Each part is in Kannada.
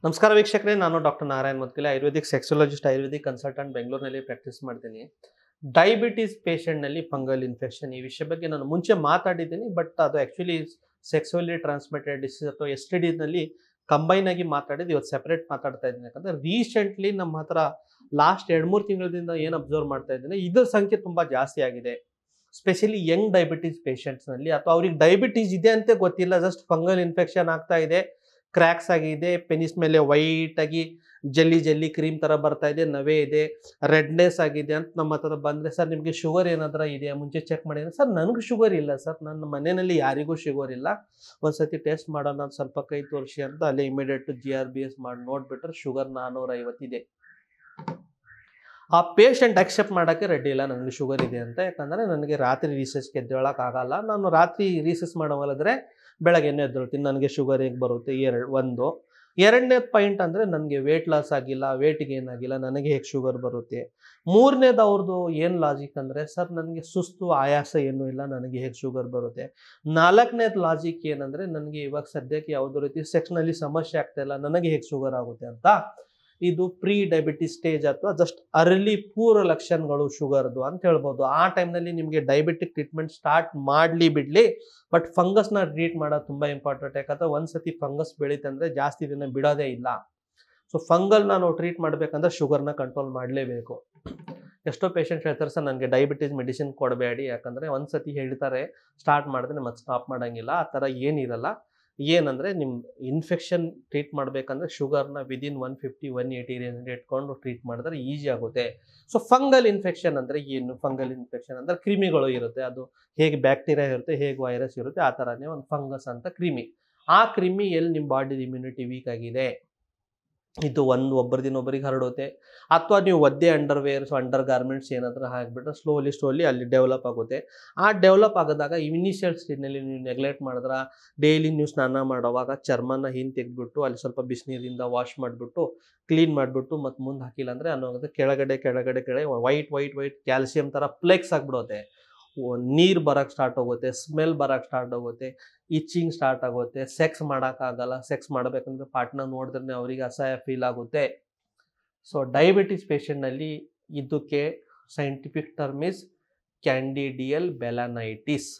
ನಮಸ್ಕಾರ ವೀಕ್ಷಕರೇ, ನಾನು doctor Narayan Madkile, ayurvedic sexologist, ayurvedic consultant, ಬೆಂಗಳೂರಿನಲ್ಲಿ ಪ್ರಾಕ್ಟೀಸ್ ಮಾಡ್ತೀನಿ. ಡಯಾಬಿಟೀಸ್ ಪೇಷಂಟ್ನಲ್ಲಿ ಫಂಗಲ್ ಇನ್ಫೆಕ್ಷನ್ ಈ ವಿಷಯ ಬಗ್ಗೆ ನಾನು ಮುಂಚೆ ಮಾತಾಡಿದ್ದೀನಿ. ಬಟ್ ಅದು ಆ್ಯಕ್ಚುಲಿ ಸೆಕ್ಸುವಲಿ ಟ್ರಾನ್ಸ್ಮಿಟೆಡ್ ಡಿಸೀಸ್ ಅಥವಾ STDನಲ್ಲಿ ಕಂಬೈನ್ ಆಗಿ ಮಾತಾಡಿದ್ದು. ಇವತ್ತು ಸೆಪರೇಟ್ ಮಾತಾಡ್ತಾ ಇದ್ದೀನಿ. ಯಾಕಂದರೆ ರೀಸೆಂಟ್ಲಿ ನಮ್ಮ ಹತ್ರ ಲಾಸ್ಟ್ 2-3 ತಿಂಗಳಿಂದ ಏನು ಅಬ್ಸರ್ವ್ ಮಾಡ್ತಾ ಇದ್ದೀನಿ, ಇದರ ಸಂಖ್ಯೆ ತುಂಬ ಜಾಸ್ತಿ ಆಗಿದೆ. ಸ್ಪೆಷಲಿ ಯಂಗ್ ಡಯಾಬಿಟೀಸ್ ಪೇಷಂಟ್ಸ್ನಲ್ಲಿ, ಅಥವಾ ಅವ್ರಿಗೆ ಡಯಾಬಿಟೀಸ್ ಇದೆ ಅಂತ ಗೊತ್ತಿಲ್ಲ, ಜಸ್ಟ್ ಫಂಗಲ್ ಇನ್ಫೆಕ್ಷನ್ ಆಗ್ತಾ ಇದೆ, ಕ್ರ್ಯಾಕ್ಸ್ ಆಗಿದೆ, ಪೆನಿಸ್ ಮೇಲೆ ವೈಟ್ ಆಗಿ ಜಲ್ಲಿ ಜಲ್ಲಿ ಕ್ರೀಮ್ ಥರ ಬರ್ತಾ ಇದೆ, ನವೆ ಇದೆ, ರೆಡ್ನೆಸ್ ಆಗಿದೆ ಅಂತ ನಮ್ಮ ಹತ್ರ ಬಂದರೆ, ಸರ್ ನಿಮಗೆ ಶುಗರ್ ಏನಾದರೂ ಇದೆಯಾ, ಮುಂಚೆ ಚೆಕ್ ಮಾಡಿದ್ರೆ, ಸರ್ ನನಗೆ ಶುಗರ್ ಇಲ್ಲ ಸರ್, ನನ್ನ ಮನೆಯಲ್ಲಿ ಯಾರಿಗೂ ಶುಗರ್ ಇಲ್ಲ, ಒಂದ್ಸತಿ ಟೆಸ್ಟ್ ಮಾಡೋಣ, ಸ್ವಲ್ಪ ಕೈ ತೋರಿಸಿ ಅಂತ ಅಲ್ಲಿ ಇಮಿಡಿಯೇಟ್ GRBS ಮಾಡಿ ನೋಡಿಬಿಟ್ರೆ ಶುಗರ್ 450 ಇದೆ. ಆ ಪೇಷಂಟ್ ಅಕ್ಸೆಪ್ಟ್ ಮಾಡೋಕ್ಕೆ ರೆಡಿ ಇಲ್ಲ ನನಗೆ ಶುಗರ್ ಇದೆ ಅಂತ. ಯಾಕಂದರೆ ನನಗೆ ರಾತ್ರಿ ರೀಸೆಸ್ಗೆ ಎದ್ದೇಳೋಕ್ಕಾಗಲ್ಲ, ನಾನು ರಾತ್ರಿ ರೀಸೆಸ್ ಮಾಡೋವಲ್ಲಾದರೆ ಬೆಳಗ್ಗೆನೇ ಎದ್ದೇಳ್ತೀನಿ, ನನಗೆ ಶುಗರ್ ಹೇಗೆ ಬರುತ್ತೆ. ಎರಡನೇ ಪಾಯಿಂಟ್ ಅಂದರೆ ನನಗೆ ವೇಟ್ ಲಾಸ್ ಆಗಿಲ್ಲ, ವೇಟ್ ಗೇನ್ ಆಗಿಲ್ಲ, ನನಗೆ ಹೇಗೆ ಶುಗರ್ ಬರುತ್ತೆ. ಮೂರನೇದು ಅವ್ರದ್ದು ಏನು ಲಾಜಿಕ್ ಅಂದರೆ, ಸರ್ ನನಗೆ ಸುಸ್ತು ಆಯಾಸ ಏನೂ ಇಲ್ಲ, ನನಗೆ ಹೇಗೆ ಶುಗರ್ ಬರುತ್ತೆ. ನಾಲ್ಕನೇದು ಲಾಜಿಕ್ ಏನಂದರೆ, ನನಗೆ ಇವಾಗ ಸದ್ಯಕ್ಕೆ ಯಾವುದೇ ರೀತಿ ಸೆಕ್ಸ್ನಲ್ಲಿ ಸಮಸ್ಯೆ ಆಗ್ತಾಯಿಲ್ಲ, ನನಗೆ ಹೇಗೆ ಶುಗರ್ ಆಗುತ್ತೆ ಅಂತ. ಇದು ಪ್ರೀ ಡಯಾಬಿಟಿಸ್ ಸ್ಟೇಜ್ ಅಥವಾ ಜಸ್ಟ್ ಅರ್ಲಿ ಪೂರ್ವ ಲಕ್ಷಣಗಳು ಶುಗರ್ದು ಅಂತ ಹೇಳ್ಬೋದು. ಆ ಟೈಮ್ನಲ್ಲಿ ನಿಮಗೆ ಡಯಾಬಿಟಿಕ್ ಟ್ರೀಟ್ಮೆಂಟ್ ಸ್ಟಾರ್ಟ್ ಮಾಡಲಿ ಬಿಡಲಿ, ಬಟ್ ಫಂಗಸ್ನ ಟ್ರೀಟ್ ಮಾಡೋದು ತುಂಬ ಇಂಪಾರ್ಟೆಂಟ್. ಯಾಕಂದರೆ ಒಂದ್ಸತಿ ಫಂಗಸ್ ಬೆಳೀತಂದರೆ ಜಾಸ್ತಿ ದಿನ ಬಿಡೋದೇ ಇಲ್ಲ. ಸೊ ಫಂಗಲ್ನ ನಾವು ಟ್ರೀಟ್ ಮಾಡಬೇಕಂದ್ರೆ ಶುಗರ್ನ ಕಂಟ್ರೋಲ್ ಮಾಡಲೇಬೇಕು. ಎಷ್ಟೋ ಪೇಷಂಟ್ಸ್ ಹೇಳ್ತಾರೆ, ಸರ್ ನನಗೆ ಡಯಾಬಿಟೀಸ್ ಮೆಡಿಸಿನ್ ಕೊಡಬೇಡಿ, ಯಾಕಂದರೆ ಒಂದ್ಸತಿ ಹೇಳ್ತಾರೆ ಸ್ಟಾರ್ಟ್ ಮಾಡಿದ್ರೆ ಮತ್ತೆ ಸ್ಟಾಪ್ ಮಾಡೋಂಗಿಲ್ಲ. ಆ ಥರ ಏನಿರಲ್ಲ. ಏನಂದರೆ ನಿಮ್ಮ ಇನ್ಫೆಕ್ಷನ್ ಟ್ರೀಟ್ ಮಾಡಬೇಕಂದ್ರೆ ಶುಗರ್ನ ವಿದಿನ್ 150-180 ರೇಂಜ್ ಇಟ್ಕೊಂಡು ಟ್ರೀಟ್ ಮಾಡಿದ್ರೆ ಈಸಿ ಆಗುತ್ತೆ. ಸೊ ಫಂಗಲ್ ಇನ್ಫೆಕ್ಷನ್ ಅಂದರೆ ಏನು? ಫಂಗಲ್ ಇನ್ಫೆಕ್ಷನ್ ಅಂದರೆ ಕ್ರಿಮಿಗಳು ಇರುತ್ತೆ, ಅದು ಹೇಗೆ ಬ್ಯಾಕ್ಟೀರಿಯಾ ಇರುತ್ತೆ, ಹೇಗೆ ವೈರಸ್ ಇರುತ್ತೆ, ಆ ಥರನೇ ಒಂದು ಫಂಗಸ್ ಅಂತ ಕ್ರಿಮಿ. ಆ ಕ್ರಿಮಿ ಎಲ್ಲಿ ನಿಮ್ಮ ಬಾಡಿ ಇಮ್ಯುನಿಟಿ ವೀಕ್ ಆಗಿದೆ, ಇದು ಒಬ್ಬರಿಂದ ಒಬ್ಬರಿಗೆ ಹರಡುತ್ತೆ. ಅಥವಾ ನೀವು ಒದ್ದೆ ಅಂಡರ್ವೇರ್ಸ್, ಅಂಡರ್ ಗಾರ್ಮೆಂಟ್ಸ್ ಏನಾದರೂ ಹಾಕಿಬಿಟ್ರೆ ಸ್ಲೋಲಿ ಅಲ್ಲಿ ಡೆವಲಪ್ ಆಗುತ್ತೆ. ಆ ಡೆವಲಪ್ ಆಗೋದಾಗ ಇನಿಷಿಯಲ್ ಸ್ಟೇಜ್ನಲ್ಲಿ ನೀವು ನೆಗ್ಲೆಕ್ಟ್ ಮಾಡಿದ್ರೆ, ಡೈಲಿ ನೀವು ಸ್ನಾನ ಮಾಡೋವಾಗ ಚರ್ಮನ ಹಿಂದೆ ತೆಗೆದ್ಬಿಟ್ಟು ಅಲ್ಲಿ ಸ್ವಲ್ಪ ಬಿಸಿನೀರಿಂದ ವಾಶ್ ಮಾಡಿಬಿಟ್ಟು ಕ್ಲೀನ್ ಮಾಡಿಬಿಟ್ಟು ಮತ್ತು ಮುಂದೆ ಹಾಕಿಲ್ಲ ಅಂದರೆ ಅನ್ನೋದು ಕೆಳಗಡೆ ವೈಟ್ ಕ್ಯಾಲ್ಸಿಯಂ ಥರ ಫ್ಲೆಕ್ಸ್ ಆಗಿಬಿಡುತ್ತೆ. ನೀರು ಬರೋಕ್ಕೆ ಸ್ಟಾರ್ಟ್ ಆಗುತ್ತೆ, ಸ್ಮೆಲ್ ಬರೋಕ್ಕೆ ಸ್ಟಾರ್ಟ್ ಆಗುತ್ತೆ, ಇಚ್ಚಿಂಗ್ ಸ್ಟಾರ್ಟ್ ಆಗುತ್ತೆ, ಸೆಕ್ಸ್ ಮಾಡೋಕ್ಕಾಗಲ್ಲ. ಸೆಕ್ಸ್ ಮಾಡಬೇಕಂದ್ರೆ ಪಾರ್ಟ್ನರ್ ನೋಡಿದ್ರೆ ಅವರಿಗೆ ಅಸಹ್ಯ ಫೀಲ್ ಆಗುತ್ತೆ. ಸೊ ಡಯಾಬಿಟಿಸ್ ಪೇಷಂಟ್ನಲ್ಲಿ ಇದಕ್ಕೆ ಸೈಂಟಿಫಿಕ್ ಟರ್ಮ್ ಇಸ್ ಕ್ಯಾಂಡಿಡಿಯಲ್ ಬೆಲನೈಟಿಸ್.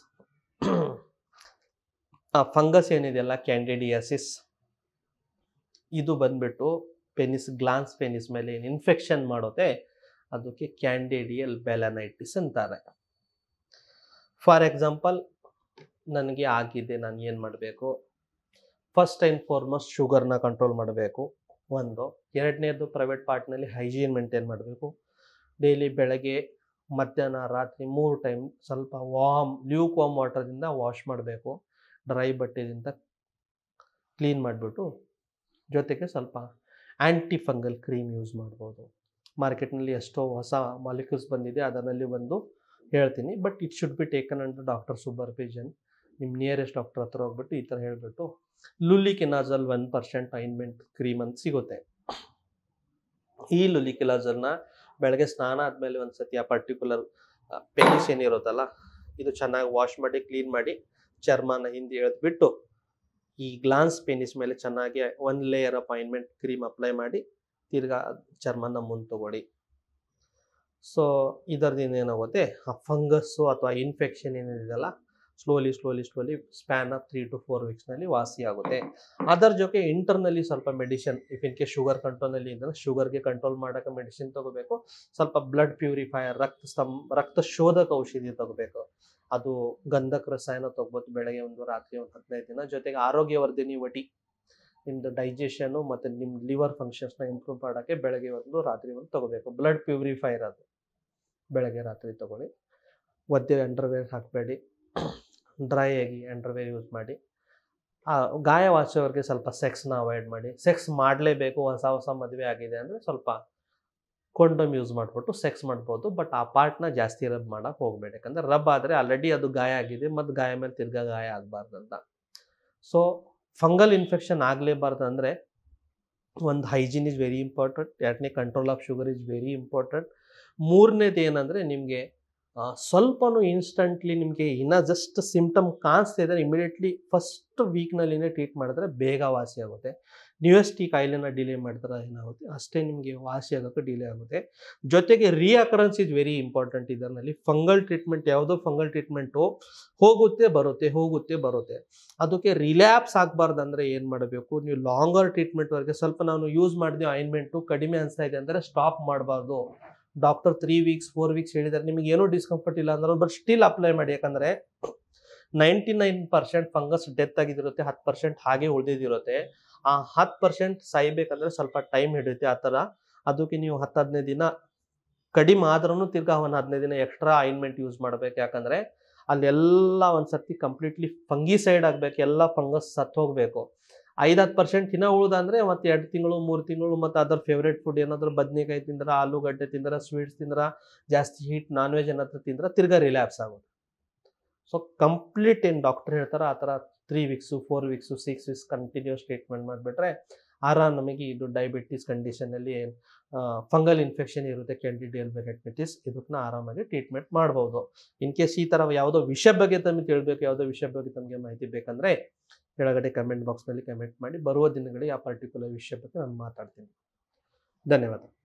ಆ ಫಂಗಸ್ ಏನಿದೆಯಲ್ಲ, ಕ್ಯಾಂಡಿಡಿಯಾಸಿಸ್, ಇದು ಬಂದ್ಬಿಟ್ಟು ಗ್ಲಾನ್ಸ್ ಪೆನಿಸ್ ಮೇಲೆ ಏನು ಇನ್ಫೆಕ್ಷನ್ ಮಾಡುತ್ತೆ, ಅದಕ್ಕೆ ಕ್ಯಾಂಡಿಡಿಯಲ್ ಬೆಲನೈಟಿಸ್ ಅಂತಾರೆ. ಫಾರ್ ಎಕ್ಸಾಂಪಲ್, ನನಗೆ ಆಗಿದೆ, ನಾನು ಏನು ಮಾಡಬೇಕು? ಫಸ್ಟ್ ಆ್ಯಂಡ್ ಫಾರ್ಮೋಸ್ಟ್ ಶುಗರ್ನ ಕಂಟ್ರೋಲ್ ಮಾಡಬೇಕು, ಒಂದು. ಎರಡನೇದು ಪ್ರೈವೇಟ್ ಪಾರ್ಟ್ನಲ್ಲಿ ಹೈಜೀನ್ ಮೇಂಟೈನ್ ಮಾಡಬೇಕು. ಡೈಲಿ ಬೆಳಗ್ಗೆ, ಮಧ್ಯಾಹ್ನ, ರಾತ್ರಿ 3 ಟೈಮ್ ಸ್ವಲ್ಪ ಲ್ಯೂಕ್ ವಾರ್ಮ್ ವಾಟರ್ದಿಂದ ವಾಶ್ ಮಾಡಬೇಕು, ಡ್ರೈ ಬಟ್ಟೆದಿಂದ ಕ್ಲೀನ್ ಮಾಡಿಬಿಟ್ಟು. ಜೊತೆಗೆ ಸ್ವಲ್ಪ ಆ್ಯಂಟಿ ಫಂಗಲ್ ಕ್ರೀಮ್ ಯೂಸ್ ಮಾಡ್ಬೋದು. ಮಾರ್ಕೆಟ್ನಲ್ಲಿ ಎಷ್ಟೋ ಹೊಸ ಮಾಲಿಕ್ಯೂಲ್ಸ್ ಬಂದಿದೆ, ಅದರಲ್ಲಿ ಒಂದು ಹೇಳ್ತೀನಿ. But it should be taken under doctor supervision. ನಿಮ್ಮ ನಿಯರೆಸ್ಟ್ ಡಾಕ್ಟರ್ ಹತ್ರ ಹೋಗ್ಬಿಟ್ಟು ಈ ಥರ ಹೇಳಿಬಿಟ್ಟು, ಲುಲಿಕಿನಾಜಲ್ 1% ಆಯಿಂಟ್ಮೆಂಟ್ ಕ್ರೀಮ್ ಅಂತ ಸಿಗುತ್ತೆ. ಈ ಲುಲಿಕಿನಾಜಲ್ನ ಬೆಳಗ್ಗೆ ಸ್ನಾನ ಆದಮೇಲೆ ಒಂದ್ಸತಿ ಆ ಪರ್ಟಿಕ್ಯುಲರ್ ಪೆನಿಸ್ ಏನಿರುತ್ತಲ್ಲ, ಇದು ಚೆನ್ನಾಗಿ ವಾಶ್ ಮಾಡಿ ಕ್ಲೀನ್ ಮಾಡಿ ಚರ್ಮನ ಹಿಂದೆ ಎಳೆದ್ಬಿಟ್ಟು ಈ ಗ್ಲಾನ್ಸ್ ಪೆನಿಸ್ ಮೇಲೆ ಚೆನ್ನಾಗಿ 1 layer of ointment cream apply ಮಾಡಿ ತಿರ್ಗಾ ಚರ್ಮನ ಮುಂದೆ ತಗೊಳ್ಳಿ. ಸೊ ಇದರದಿಂದ ಏನಾಗುತ್ತೆ, ಆ ಫಂಗಸ್ಸು ಅಥವಾ ಇನ್ಫೆಕ್ಷನ್ ಏನಿದೆಯಲ್ಲ, ಸ್ಲೋಲಿ ಸ್ಪ್ಯಾನ್ ಆಫ್ 3 to 4 ವೀಕ್ಸ್ನಲ್ಲಿ ವಾಸಿ ಆಗುತ್ತೆ. ಅದರ ಜೊತೆ ಇಂಟರ್ನಲ್ಲಿ ಸ್ವಲ್ಪ medicine, if in case sugar ಕಂಟ್ರೋಲ್ನಲ್ಲಿ ಇದ್ದರೆ ಶುಗರ್ಗೆ ಕಂಟ್ರೋಲ್ ಮಾಡೋಕ್ಕೆ ಮೆಡಿಸಿನ್ ತೊಗೋಬೇಕು. ಸ್ವಲ್ಪ ಬ್ಲಡ್ ಪ್ಯೂರಿಫೈಯರ್, ರಕ್ತ ಶೋಧಕ ಔಷಧಿ ತೊಗೋಬೇಕು. ಅದು ಗಂಧಕ ರಸಾಯನ ತೊಗೋಬೋದು, ಬೆಳಗ್ಗೆ ಒಂದು, ರಾತ್ರಿ ಒಂದು 15 ದಿನ. ಜೊತೆಗೆ ಆರೋಗ್ಯವರ್ಧಿನಿ ವಟಿ, ನಿಮ್ಮದು ಡೈಜೆಷನು ಮತ್ತು ನಿಮ್ಮ ಲಿವರ್ ಫಂಕ್ಷನ್ಸ್ನ ಇಂಪ್ರೂವ್ ಮಾಡೋಕ್ಕೆ ಬೆಳಗ್ಗೆ ಒಂದು, ರಾತ್ರಿ ಒಂದು ತೊಗೋಬೇಕು. ಬ್ಲಡ್ ಪ್ಯೂರಿಫೈಯರ್ ಅದು ಬೆಳಗ್ಗೆ ರಾತ್ರಿ ತೊಗೊಳ್ಳಿ. ಒದ್ದೆ ಅಂಡರ್ವೇರ್ ಹಾಕಬೇಡಿ, ಡ್ರೈ ಆಗಿ ಅಂಡರ್ವೇರ್ ಯೂಸ್ ಮಾಡಿ. ಗಾಯ ವಾಚೋರಿಗೆ ಸ್ವಲ್ಪ ಸೆಕ್ಸ್ನ ಅವಾಯ್ಡ್ ಮಾಡಿ. ಸೆಕ್ಸ್ ಮಾಡಲೇಬೇಕು, ಹೊಸ ಮದುವೆ ಆಗಿದೆ ಅಂದರೆ ಸ್ವಲ್ಪ ಕೊಂಡೋಮ್ ಯೂಸ್ ಮಾಡಿಬಿಟ್ಟು ಸೆಕ್ಸ್ ಮಾಡ್ಬೋದು. ಬಟ್ ಆ ಪಾರ್ಟ್ನ ಜಾಸ್ತಿ ರಬ್ ಮಾಡೋಕ್ಕೆ ಹೋಗಬೇಡಿ, ಯಾಕಂದರೆ ರಬ್ ಆದರೆ ಆಲ್ರೆಡಿ ಅದು ಗಾಯ ಆಗಿದೆ, ಮತ್ತು ಗಾಯ ಮೇಲೆ ತಿರ್ಗಾ ಗಾಯ ಆಗಬಾರ್ದಂತ. ಸೊ ಫಂಗಲ್ ಇನ್ಫೆಕ್ಷನ್ ಆಗಲೇಬಾರ್ದು ಅಂದರೆ ಒಂದು ಹೈಜೀನ್ ಇಸ್ ವೆರಿ ಇಂಪಾರ್ಟೆಂಟ್. ಎರಡನೇ control of sugar is very important. ಮೂರನೇದು ಏನಂದರೆ, ನಿಮಗೆ ಸ್ವಲ್ಪನೂ ಇನ್ಸ್ಟಂಟ್ಲಿ ನಿಮಗೆ ಇನ್ನೂ ಜಸ್ಟ್ ಸಿಂಪ್ಟಮ್ ಕಾಣಿಸ್ತಾ ಇದ್ದರೆ ಇಮಿಡಿಯೇಟ್ಲಿ ಫಸ್ಟ್ ವೀಕ್ನಲ್ಲಿನೇ ಟ್ರೀಟ್ ಮಾಡಿದ್ರೆ ಬೇಗ ವಾಸಿ ಆಗುತ್ತೆ. ನ್ಯೂಯೆಸ್ಟ್ ಕಾಯಿಲೆನ ಡಿಲೇ ಮಾಡಿದ್ರೆ ಏನಾಗುತ್ತೆ ಅಷ್ಟೇ ನಿಮಗೆ ವಾಸಿ ಆಗೋಕ್ಕೆ ಡಿಲೇ ಆಗುತ್ತೆ. ಜೊತೆಗೆ ರಿಅಕರೆನ್ಸ್ ಇಸ್ ವೆರಿ ಇಂಪಾರ್ಟೆಂಟ್. ಇದರಲ್ಲಿ ಫಂಗಲ್ ಟ್ರೀಟ್ಮೆಂಟ್, ಯಾವುದೋ ಫಂಗಲ್ ಟ್ರೀಟ್ಮೆಂಟು ಹೋಗುತ್ತೆ ಬರುತ್ತೆ ಹೋಗುತ್ತೆ ಬರುತ್ತೆ, ಅದಕ್ಕೆ ರಿಲ್ಯಾಪ್ಸ್ ಆಗಬಾರ್ದು ಅಂದರೆ ಏನು ಮಾಡಬೇಕು, ನೀವು ಲಾಂಗರ್ ಟ್ರೀಟ್ಮೆಂಟ್ವರೆಗೆ ಸ್ವಲ್ಪ ನಾನು ಯೂಸ್ ಮಾಡಿದ್ವಿ ಆಯಿಂಟ್ಮೆಂಟು ಕಡಿಮೆ ಅನಿಸ್ತಾ ಇದೆ ಅಂದರೆ ಸ್ಟಾಪ್ ಮಾಡಬಾರ್ದು. ಡಾಕ್ಟರ್ 3 ವೀಕ್ಸ್ 4 ವೀಕ್ಸ್ ಹೇಳಿದ್ದಾರೆ, ನಿಮಗೆ ಏನೂ ಡಿಸ್ಕಂಫರ್ಟ್ ಇಲ್ಲ ಅಂದ್ರೆ ಬಟ್ ಸ್ಟಿಲ್ ಅಪ್ಲೈ ಮಾಡಿ. ಯಾಕಂದರೆ 99% ಫಂಗಸ್ ಡೆತ್ ಆಗಿದಿರುತ್ತೆ, 10% ಹಾಗೆ ಉಳಿದಿರುತ್ತೆ. ಆ 10% ಸಾಯ್ಬೇಕಂದ್ರೆ ಸ್ವಲ್ಪ ಟೈಮ್ ಹಿಡಿಯುತ್ತೆ. ಆ ಥರ ಅದಕ್ಕೆ ನೀವು 10-15 ದಿನ ಕಡಿಮೆ ಆದ್ರೂ ತಿರ್ಗಾ ಒಂದು 15 ದಿನ ಎಕ್ಸ್ಟ್ರಾ ಆಯಿಂಟ್ಮೆಂಟ್ ಯೂಸ್ ಮಾಡಬೇಕು. ಯಾಕಂದರೆ ಅಲ್ಲೆಲ್ಲ ಒಂದು ಸರ್ತಿ ಕಂಪ್ಲೀಟ್ಲಿ ಫಂಗಿಸೈಡ್ ಆಗಬೇಕು, ಎಲ್ಲ ಫಂಗಸ್ ಸತ್ತು ಹೋಗಬೇಕು. 5-10% ಇನ್ನೂ ಉಳಿದಂದರೆ ಮತ್ತು 2 ತಿಂಗಳು 3 ತಿಂಗಳು ಮತ್ತು ಅದರ ಫೇವ್ರೇಟ್ ಫುಡ್ ಏನಾದರೂ ಬದನೆಕಾಯಿ ತಿಂದ್ರೆ, ಆಲೂಗಡ್ಡೆ ತಿಂದ್ರೆ, ಸ್ವೀಟ್ಸ್ ತಿಂದ್ರೆ, ಜಾಸ್ತಿ ಹೀಟ್ ನಾನ್ ವೆಜ್ ಏನಾದರೂ ತಿಂದ್ರೆ ತಿರ್ಗಾ ರಿಲ್ಯಾಪ್ಸ್ ಆಗೋದು. ಸೊ ಕಂಪ್ಲೀಟ್ ಏನು ಡಾಕ್ಟರ್ ಹೇಳ್ತಾರೆ ಆ ಥರ 3 weeks 4 weeks 6 weeks continuous treatment ಮಾಡಿಬಿಟ್ರೆ ಆರಾಮ್ ನಮಗೆ ಇದು ಡಯಾಬಿಟಿಸ್ ಕಂಡೀಷನಲ್ಲಿ ಫಂಗಲ್ ಇನ್ಫೆಕ್ಷನ್ ಇರುತ್ತೆ, ಕ್ಯಾಂಡಿಡಿಯಲ್ ವೆರೈಟಿಸ್, ಇದನ್ನ ಆರಾಮಾಗಿ ಟ್ರೀಟ್ಮೆಂಟ್ ಮಾಡ್ಬೋದು. ಇನ್ ಕೇಸ್ ಈ ಥರ ಯಾವುದೋ ವಿಷಯ ಬಗ್ಗೆ ತಮಗೆ ತಿಳಬೇಕು, ಯಾವುದೋ ವಿಷಯ ಬಗ್ಗೆ ತಮಗೆ ಮಾಹಿತಿ ಬೇಕಂದರೆ ಕೆಳಗಡೆ ಕಮೆಂಟ್ ಬಾಕ್ಸ್ನಲ್ಲಿ ಕಮೆಂಟ್ ಮಾಡಿ. ಬರುವ ದಿನಗಳಲ್ಲಿ ಆ ಪರ್ಟಿಕ್ಯುಲರ್ ವಿಷಯ ಬಗ್ಗೆ ನಾನು ಮಾತಾಡ್ತೀನಿ. ಧನ್ಯವಾದ.